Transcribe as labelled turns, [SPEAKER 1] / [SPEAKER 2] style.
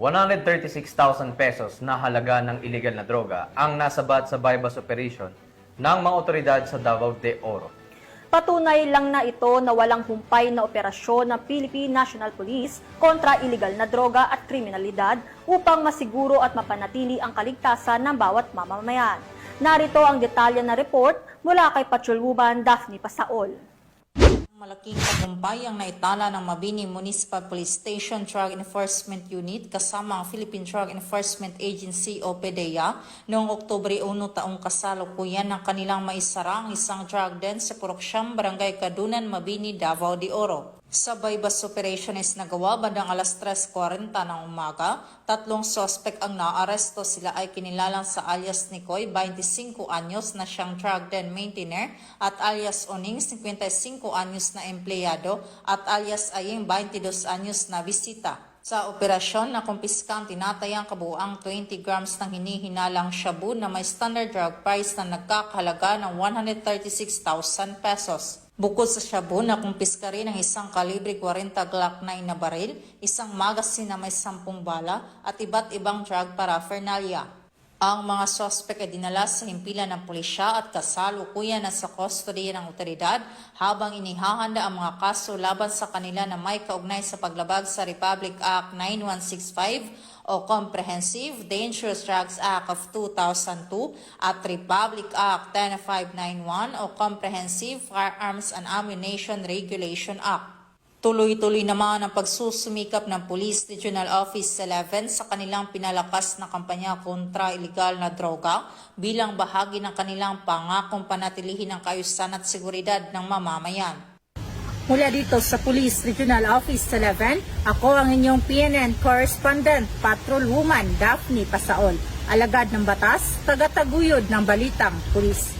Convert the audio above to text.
[SPEAKER 1] 136,000 pesos na halaga ng illegal na droga ang nasabat sa bypass operation ng mga otoridad sa Davao de Oro.
[SPEAKER 2] Patunay lang na ito na walang humpay na operasyon ng Philippine National Police kontra iligal na droga at kriminalidad upang masiguro at mapanatili ang kaligtasan ng bawat mamamayan. Narito ang detalye na report mula kay Patrolwoman Daphne Pasaol.
[SPEAKER 3] Malaking tagumpay ang naitala ng Mabini Municipal Police Station Drug Enforcement Unit kasama ang Philippine Drug Enforcement Agency o PDEA noong Oktubre 1 taong kasalukuyan ng kanilang maisarang isang drug den sa Puroksyam, Barangay Kadunan, Mabini, Davao de Oro. Sa bypass operations na gawa bandang alas 3:40 ng umaga, 3 sospek ang naaresto. Sila ay kinilalang sa alias Nicoy, 25 anyos na siyang drug den maintainer, at alias Oning, 55 anyos na empleyado, at alias Aying, 22 anyos na bisita. Sa operasyon na kumpiska ang tinatayang kabuuang 20 grams ng hinihinalang shabu na may standard drug price na nagkakahalaga ng 136,000 pesos. Bukod sa shabu, nakumpiska rin ang isang kalibre 40 Glock 9 na baril, isang magasin na may 10 bala at iba't ibang drug paraphernalia. Ang mga sospek ay dinala sa himpilan ng pulisya at kasalukuyan na sa kustodiya ng otoridad habang inihahanda ang mga kaso laban sa kanila na may kaugnay sa paglabag sa Republic Act 9165 o Comprehensive Dangerous Drugs Act of 2002 at Republic Act 10591 o Comprehensive Firearms and Ammunition Regulation Act. Tuloy-tuloy naman ang pagsusumikap ng Police Regional Office 11 sa kanilang pinalakas na kampanya kontra ilegal na droga bilang bahagi ng kanilang pangakong panatilihin ang kaayusan at seguridad ng mamamayan.
[SPEAKER 4] Mula dito sa Police Regional Office 11, ako ang inyong PNN Correspondent, Patrolwoman Daphne Pasaol, alagad ng batas, tagataguyod ng balitang pulis.